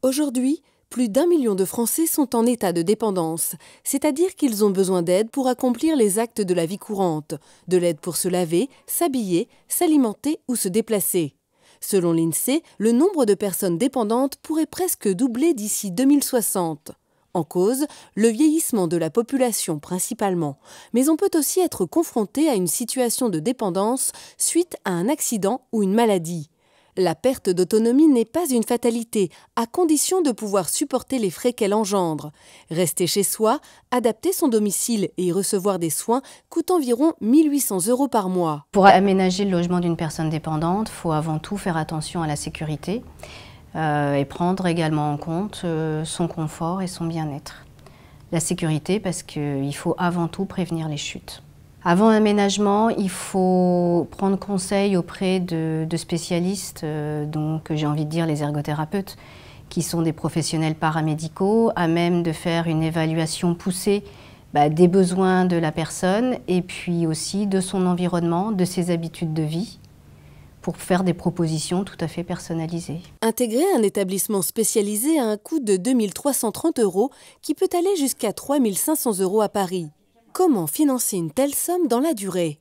Aujourd'hui, plus d'1 million de Français sont en état de dépendance, c'est-à-dire qu'ils ont besoin d'aide pour accomplir les actes de la vie courante, de l'aide pour se laver, s'habiller, s'alimenter ou se déplacer. Selon l'INSEE, le nombre de personnes dépendantes pourrait presque doubler d'ici 2060. En cause, le vieillissement de la population principalement, mais on peut aussi être confronté à une situation de dépendance suite à un accident ou une maladie. La perte d'autonomie n'est pas une fatalité, à condition de pouvoir supporter les frais qu'elle engendre. Rester chez soi, adapter son domicile et y recevoir des soins coûte environ 1 800 € par mois. Pour aménager le logement d'une personne dépendante, il faut avant tout faire attention à la sécurité et prendre également en compte son confort et son bien-être. La sécurité parce qu'il faut avant tout prévenir les chutes. Avant l'aménagement, il faut prendre conseil auprès de spécialistes, donc j'ai envie de dire les ergothérapeutes, qui sont des professionnels paramédicaux, à même de faire une évaluation poussée des besoins de la personne et puis aussi de son environnement, de ses habitudes de vie, pour faire des propositions tout à fait personnalisées. Intégrer un établissement spécialisé a un coût de 2 330 € qui peut aller jusqu'à 3 500 € à Paris. Comment financer une telle somme dans la durée?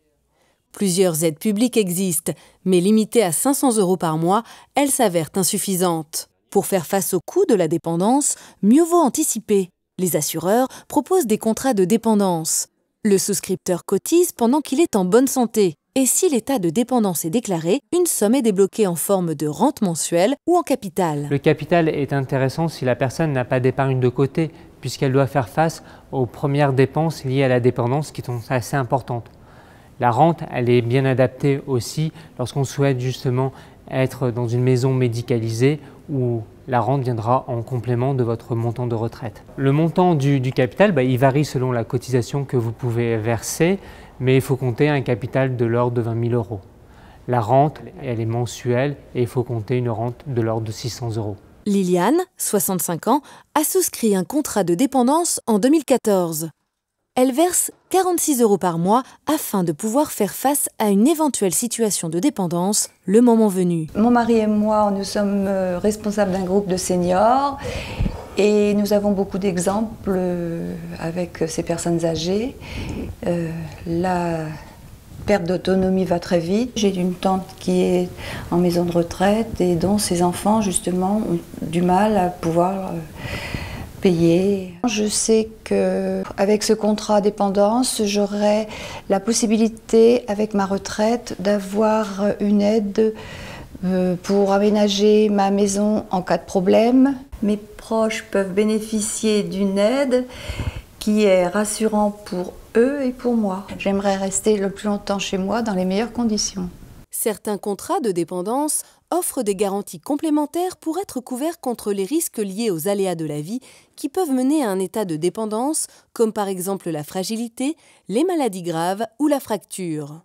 Plusieurs aides publiques existent, mais limitées à 500 € par mois, elles s'avèrent insuffisantes. Pour faire face au coût de la dépendance, mieux vaut anticiper. Les assureurs proposent des contrats de dépendance. Le souscripteur cotise pendant qu'il est en bonne santé. Et si l'état de dépendance est déclaré, une somme est débloquée en forme de rente mensuelle ou en capital. Le capital est intéressant si la personne n'a pas d'épargne de côté, puisqu'elle doit faire face aux premières dépenses liées à la dépendance qui sont assez importantes. La rente, elle est bien adaptée aussi lorsqu'on souhaite justement être dans une maison médicalisée où la rente viendra en complément de votre montant de retraite. Le montant du capital, il varie selon la cotisation que vous pouvez verser, mais il faut compter un capital de l'ordre de 20 000 €. La rente, elle est mensuelle et il faut compter une rente de l'ordre de 600 €. Liliane, 65 ans, a souscrit un contrat de dépendance en 2014. Elle verse 46 € par mois afin de pouvoir faire face à une éventuelle situation de dépendance le moment venu. Mon mari et moi, nous sommes responsables d'un groupe de seniors et nous avons beaucoup d'exemples avec ces personnes âgées. La perte d'autonomie va très vite. J'ai une tante qui est en maison de retraite et dont ses enfants justement ont du mal à pouvoir payer. Je sais qu'avec ce contrat dépendance, j'aurai la possibilité avec ma retraite d'avoir une aide pour aménager ma maison en cas de problème. Mes proches peuvent bénéficier d'une aide qui est rassurante pour eux et pour moi. J'aimerais rester le plus longtemps chez moi dans les meilleures conditions. Certains contrats de dépendance offrent des garanties complémentaires pour être couverts contre les risques liés aux aléas de la vie qui peuvent mener à un état de dépendance, comme par exemple la fragilité, les maladies graves ou la fracture.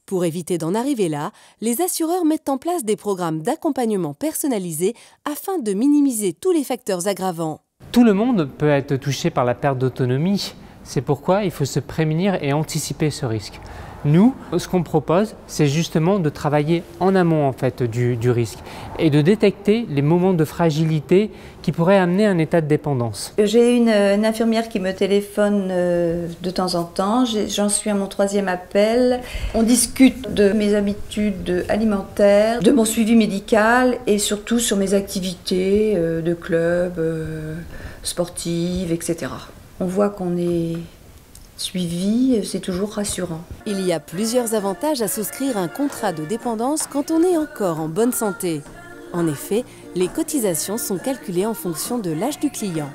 Pour éviter d'en arriver là, les assureurs mettent en place des programmes d'accompagnement personnalisés afin de minimiser tous les facteurs aggravants. Tout le monde peut être touché par la perte d'autonomie. C'est pourquoi il faut se prémunir et anticiper ce risque. Nous, ce qu'on propose, c'est justement de travailler en amont du risque et de détecter les moments de fragilité qui pourraient amener à un état de dépendance. J'ai une infirmière qui me téléphone de temps en temps, j'en suis à mon 3e appel. On discute de mes habitudes alimentaires, de mon suivi médical et surtout sur mes activités de club, sportives, etc. On voit qu'on est suivi, c'est toujours rassurant. Il y a plusieurs avantages à souscrire un contrat de dépendance quand on est encore en bonne santé. En effet, les cotisations sont calculées en fonction de l'âge du client.